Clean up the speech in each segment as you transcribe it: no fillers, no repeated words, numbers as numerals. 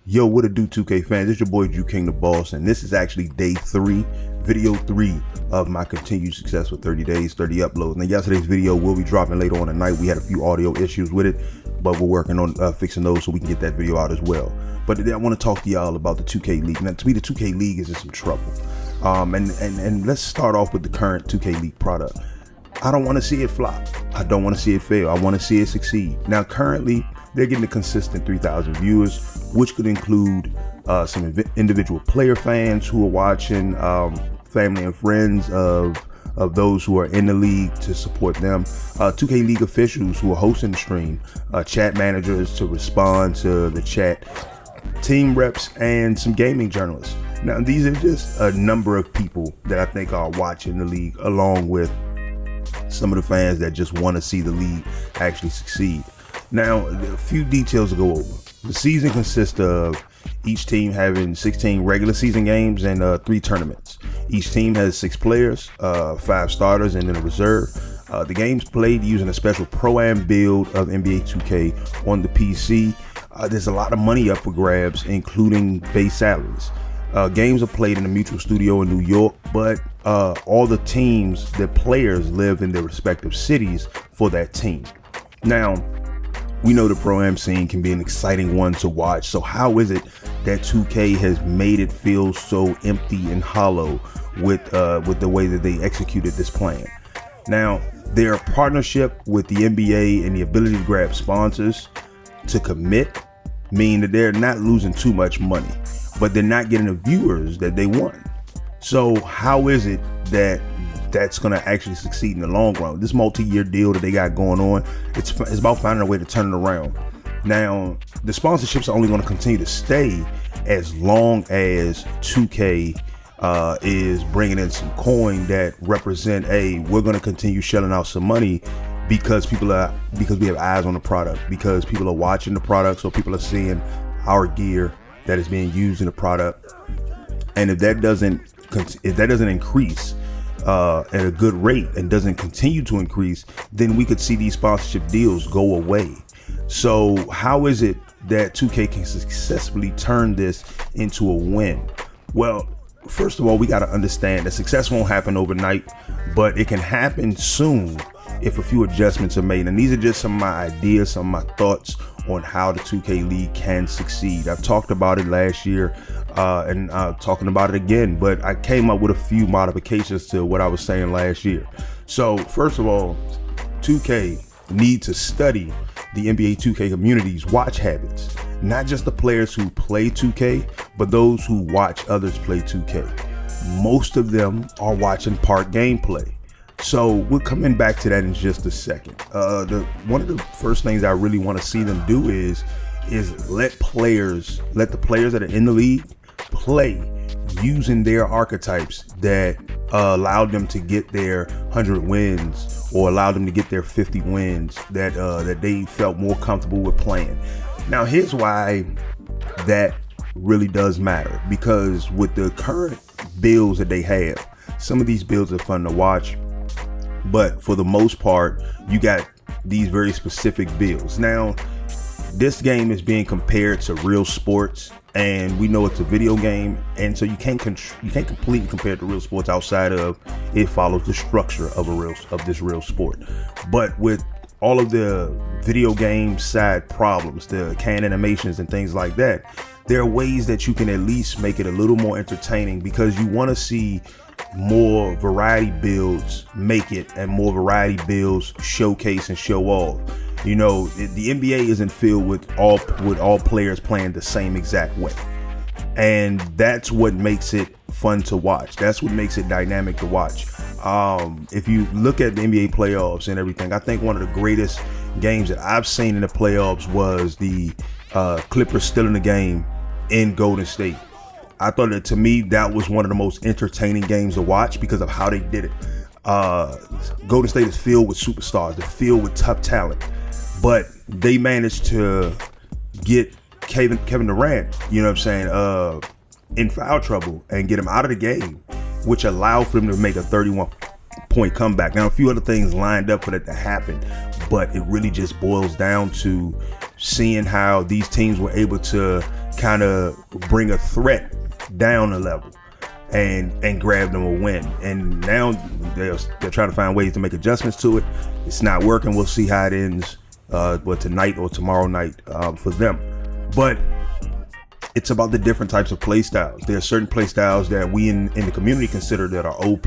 Yo, what it do, 2K fans? It's your boy JuKIng the Boss, and this is actually day 3, video 3 of my continued success with 30 days, 30 uploads. Now, yesterday's video will be dropping later on tonight. We had a few audio issues with it, but we're working on fixing those so we can get that video out as well. But today I want to talk to y'all about the 2K League. Now, to me, the 2K League is in some trouble. And let's start off with the current 2K League product. I don't want to see it flop. I don't want to see it fail. I want to see it succeed. Now, currently, they're getting a consistent 3,000 viewers, which could include some individual player fans who are watching, family and friends of those who are in the league to support them, 2K League officials who are hosting the stream, chat managers to respond to the chat, team reps, and some gaming journalists. Now, these are just a number of people that I think are watching the league, along with some of the fans that just want to see the league actually succeed. Now, a few details to go over. The season consists of each team having 16 regular season games and 3 tournaments. Each team has 6 players, 5 starters, and then a reserve. The game's played using a special Pro-Am build of NBA 2K on the PC. There's a lot of money up for grabs, including base salaries. Games are played in a mutual studio in New York, but all the teams, their players live in their respective cities for that team. Now, we know the Pro-Am scene can be an exciting one to watch. So how is it that 2K has made it feel so empty and hollow with the way that they executed this plan? Now, their partnership with the NBA and the ability to grab sponsors to commit mean that they're not losing too much money, but they're not getting the viewers that they want. So how is it that that's going to actually succeed in the long run? This multi-year deal that they got going on, it's about finding a way to turn it around. Now, the sponsorships are only going to continue to stay as long as 2K is bringing in some coin that represent, we're going to continue shelling out some money because we have eyes on the product, because people are watching the product, so people are seeing our gear that is being used in the product. And if that doesn't increase at a good rate and doesn't continue to increase, then we could see these sponsorship deals go away. So how is it that 2K can successfully turn this into a win? Well, first of all, we got to understand that success won't happen overnight, but it can happen soon if a few adjustments are made. And these are just some of my ideas, some of my thoughts on how the 2K League can succeed. I've talked about it last year and talking about it again, but I came up with a few modifications to what I was saying last year. So first of all, 2K need to study the NBA 2K community's watch habits, not just the players who play 2K, but those who watch others play 2K. Most of them are watching part gameplay. So we're coming back to that in just a second. One of the first things I really want to see them do is let the players that are in the league play using their archetypes that allowed them to get their 100 wins or allowed them to get their 50 wins that they felt more comfortable with playing. Now, here's why that really does matter, because with the current builds that they have, some of these builds are fun to watch, but for the most part, you got these very specific builds. Now, this game is being compared to real sports, and we know it's a video game, and so you can't completely compare it to real sports outside of it follows the structure of this real sport. But with all of the video game side problems, the can animations and things like that, there are ways that you can at least make it a little more entertaining, because you want to see more variety builds make it, and more variety builds showcase and show off. You know, the NBA isn't filled with all players playing the same exact way, and that's what makes it fun to watch. That's what makes it dynamic to watch. If you look at the NBA playoffs and everything, I think one of the greatest games that I've seen in the playoffs was the Clippers stealing the game in Golden State. I thought that, to me, that was one of the most entertaining games to watch because of how they did it. Golden State is filled with superstars. They're filled with tough talent, but they managed to get Kevin Durant, you know what I'm saying, in foul trouble and get him out of the game, which allowed for them to make a 31-point comeback. Now, a few other things lined up for that to happen, but it really just boils down to seeing how these teams were able to kind of bring a threat down a level and grab them a win. And now they're trying to find ways to make adjustments to it. It's not working. We'll see how it ends tonight or tomorrow night for them. But it's about the different types of play styles. There are certain play styles that we in the community consider that are OP,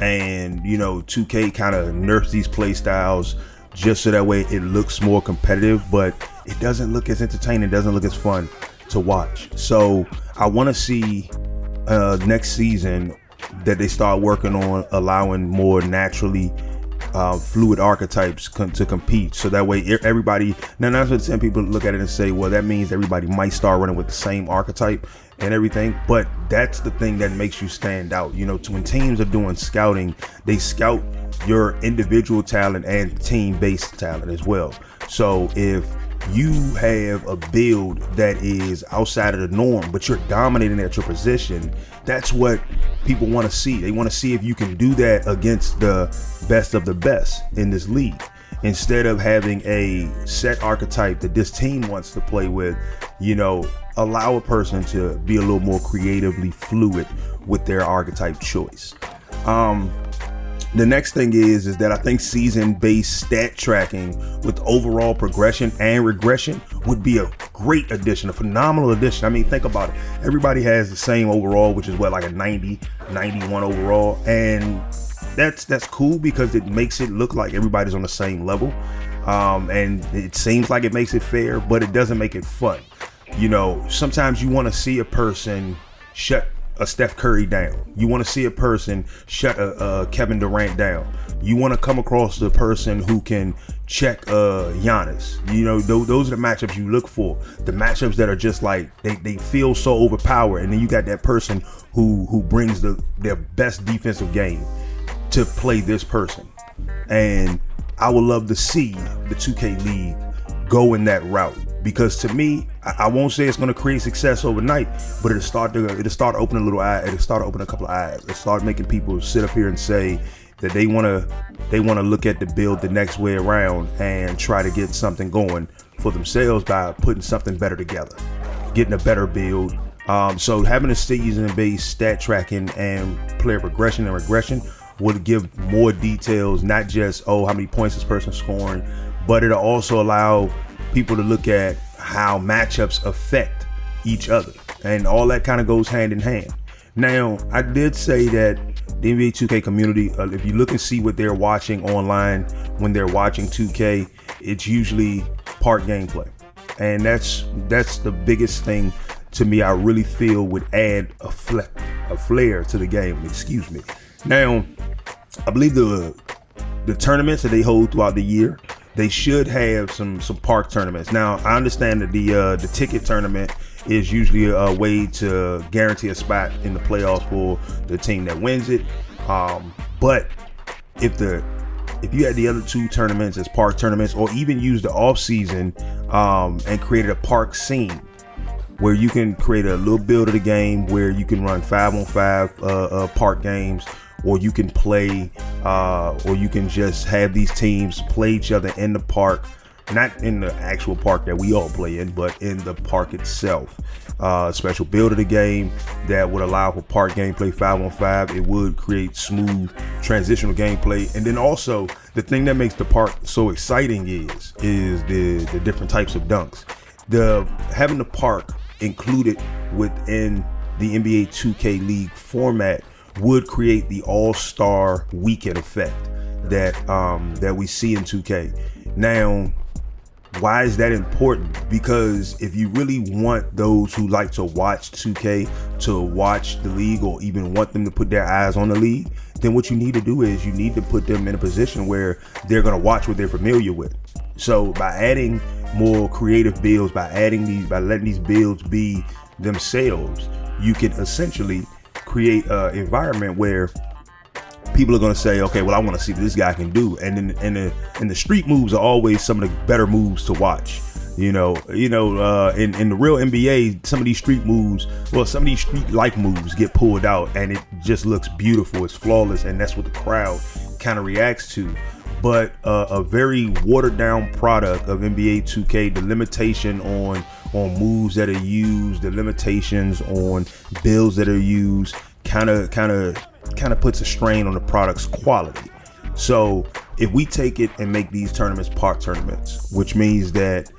and 2K kind of nerfs these play styles just so that way it looks more competitive, but it doesn't look as entertaining, doesn't look as fun to watch. So I want to see next season that they start working on allowing more naturally fluid archetypes to compete, so that way everybody, now that's what some people look at it and say, well, that means everybody might start running with the same archetype and everything, but that's the thing that makes you stand out. When teams are doing scouting, they scout your individual talent and team-based talent as well. So if you have a build that is outside of the norm, but you're dominating at your position, that's what people want to see. They want to see if you can do that against the best of the best in this league. Instead of having a set archetype that this team wants to play with, allow a person to be a little more creatively fluid with their archetype choice. The next thing is that I think season-based stat tracking with overall progression and regression would be a great addition, a phenomenal addition. I mean, think about it. Everybody has the same overall, which is like a 90, 91 overall. And that's cool because it makes it look like everybody's on the same level. And it seems like it makes it fair, but it doesn't make it fun. Sometimes you want to see a person shut a Steph Curry down. You want to see a person shut a Kevin Durant down. You want to come across the person who can check Giannis. Those are the matchups you look for. The matchups that are just like they feel so overpowered, and then you got that person who brings their best defensive game to play this person. And I would love to see the 2K League go in that route, because to me, I won't say it's going to create success overnight, but it'll start opening a little eye. It'll start opening a couple of eyes. It'll start making people sit up here and say that they want to look at the build the next way around and try to get something going for themselves by putting something better together, getting a better build. So having a season-based stat tracking and player progression and regression would give more details, not just, how many points this person's scoring, but it'll also allow people to look at how matchups affect each other, and all that kind of goes hand in hand. Now, I did say that the NBA 2K community, if you look and see what they're watching online when they're watching 2K, it's usually park gameplay, and that's the biggest thing to me. I really feel would add a flair to the game. Excuse me. Now, I believe the tournaments that they hold throughout the year, they should have some park tournaments. Now, I understand that the ticket tournament is usually a way to guarantee a spot in the playoffs for the team that wins it. But if you had the other two tournaments as park tournaments, or even use the off season and created a park scene where you can create a little build of the game where you can run 5-on-5 park games, or you can play, or you can just have these teams play each other in the park, not in the actual park that we all play in, but in the park itself. Special build of the game that would allow for park gameplay 5-on-5. It would create smooth transitional gameplay. And then also the thing that makes the park so exciting is the different types of dunks. Having the park included within the NBA 2K League format would create the all-star weekend effect that we see in 2K. Now, why is that important? Because if you really want those who like to watch 2K to watch the league, or even want them to put their eyes on the league, then what you need to do is you need to put them in a position where they're going to watch what they're familiar with. So by adding more creative builds, by letting these builds be themselves, you can essentially create an environment where people are going to say, okay, well, I want to see what this guy can do. And the street moves are always some of the better moves to watch. In the real NBA, some of these street moves, some of these street-like moves get pulled out, and it just looks beautiful. It's flawless, and that's what the crowd kind of reacts to. But a very watered down product of NBA 2K, the limitation on moves that are used, the limitations on builds that are used, kind of puts a strain on the product's quality. So if we take it and make these tournaments park tournaments, which means that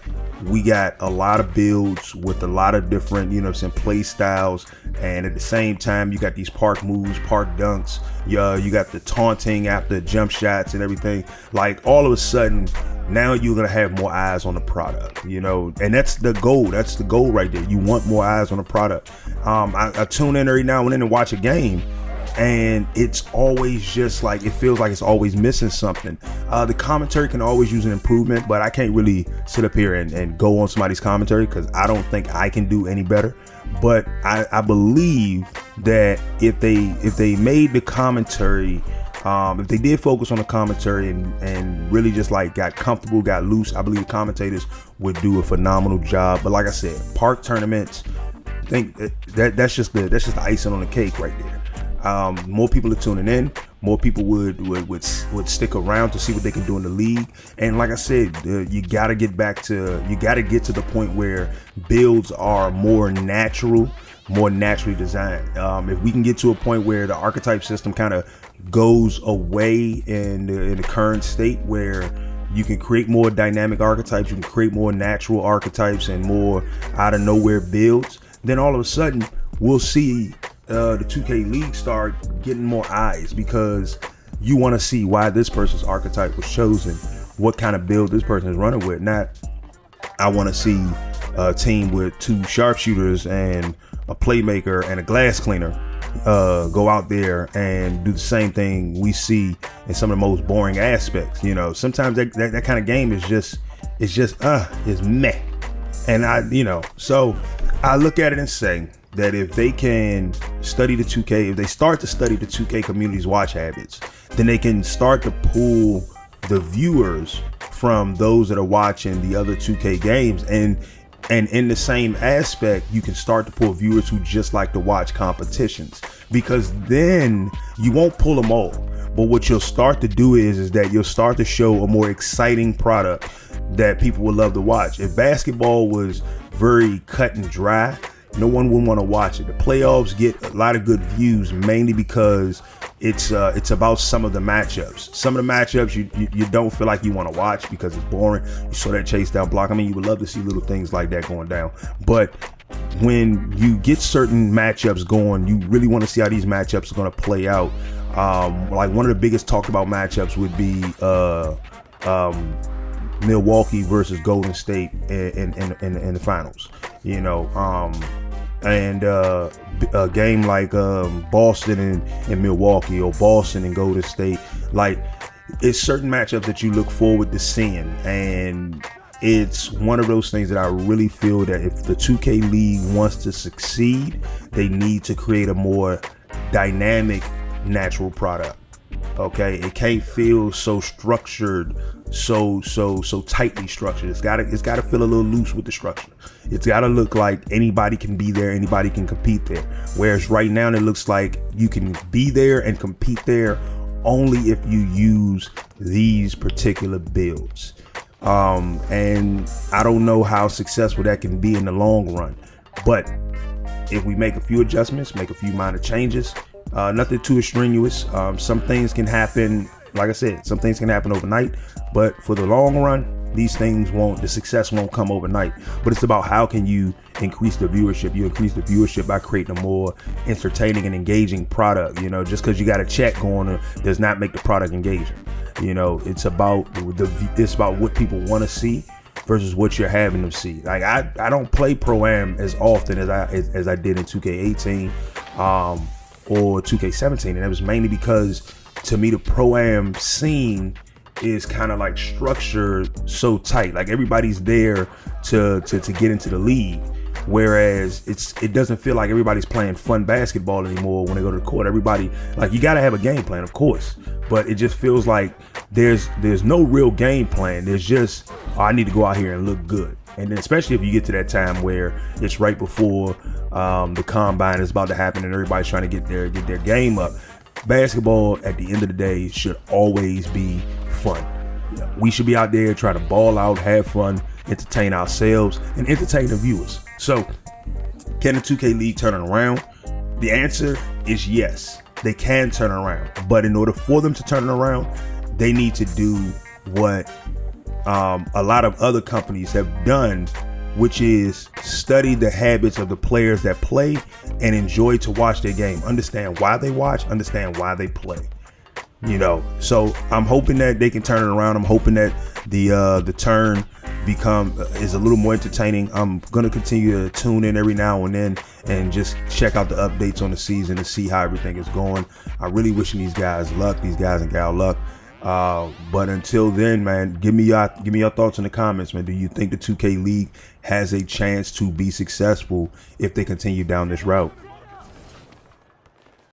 we got a lot of builds with a lot of different, play styles, and at the same time you got these park moves, park dunks, you got the taunting after jump shots and everything. Like, all of a sudden now you're gonna have more eyes on the product, and that's the goal. That's the goal right there. You want more eyes on the product. I tune in every now and then and watch a game, and it's always just like, it feels like it's always missing something. The commentary can always use an improvement, but I can't really sit up here and go on somebody's commentary because I don't think I can do any better. But I believe that if they made the commentary, if they did focus on the commentary and really just like got comfortable, got loose, I believe the commentators would do a phenomenal job. But like I said, park tournaments, I think that's just the icing on the cake right there. More people are tuning in. More people would stick around to see what they can do in the league. And like I said, you got to get to the point where builds are more naturally designed. If we can get to a point where the archetype system kind of goes away in the current state, where you can create more dynamic archetypes, you can create more natural archetypes and more out of nowhere builds, then all of a sudden we'll see the 2K League start getting more eyes, because you want to see why this person's archetype was chosen, what kind of build this person is running with. Not, I want to see a team with 2 sharpshooters and a playmaker and a glass cleaner go out there and do the same thing we see in some of the most boring aspects. Sometimes that kind of game is just meh. And so I look at it and say that if they can study the 2K, if they start to study the 2K community's watch habits, then they can start to pull the viewers from those that are watching the other 2K games. And in the same aspect, you can start to pull viewers who just like to watch competitions, because then you won't pull them all. But what you'll start to do is that you'll start to show a more exciting product that people would love to watch. If basketball was very cut and dry, no one would want to watch it. The playoffs get a lot of good views, mainly because it's about some of the matchups. Some of the matchups you don't feel like you want to watch because it's boring. You saw that chase down block. I mean, you would love to see little things like that going down. But when you get certain matchups going, you really want to see how these matchups are going to play out. Like, one of the biggest talked about matchups would be Milwaukee versus Golden State in the finals. And a game like Boston and Milwaukee, or Boston and Golden State, like, it's certain matchups that you look forward to seeing. And it's one of those things that I really feel that if the 2K League wants to succeed, they need to create a more dynamic, natural product. Okay, it can't feel so structured, so tightly structured. It's gotta feel a little loose with the structure. It's gotta look like anybody can be there, anybody can compete there. Whereas right now it looks like you can be there and compete there only if you use these particular builds. And I don't know how successful that can be in the long run. But if we make a few adjustments, make a few minor changes, nothing too strenuous. Some things can happen, like I said, some things can happen overnight, but for the long run, the success won't come overnight. But it's about how can you increase the viewership. You increase the viewership by creating a more entertaining and engaging product. Just because you got a check going does not make the product engaging. It's about what people want to see versus what you're having them see. Like, I don't play Pro-Am as often as I did in 2K18 or 2K17, and it was mainly because, to me, the Pro-Am scene is kind of like structured so tight. Like, everybody's there to get into the league, whereas it doesn't feel like everybody's playing fun basketball anymore when they go to the court. Everybody, like, you got to have a game plan, of course, but it just feels like there's no real game plan. There's just, I need to go out here and look good. And then especially if you get to that time where it's right before the combine is about to happen and everybody's trying to get their game up, basketball at the end of the day should always be fun. We should be out there trying to ball out, have fun, entertain ourselves, and entertain the viewers. So, can the 2K League turn it around? The answer is yes, they can turn it around. But in order for them to turn it around, they need to do what a lot of other companies have done, which is study the habits of the players that play and enjoy to watch their game. Understand why they watch, understand why they play. You know, so I'm hoping that they can turn it around. I'm hoping that the turn is a little more entertaining. I'm gonna continue to tune in every now and then and just check out the updates on the season to see how everything is going. I really wishing these guys and gal luck. But until then, man, give me your thoughts in the comments, man. Do you think the 2K League has a chance to be successful if they continue down this route?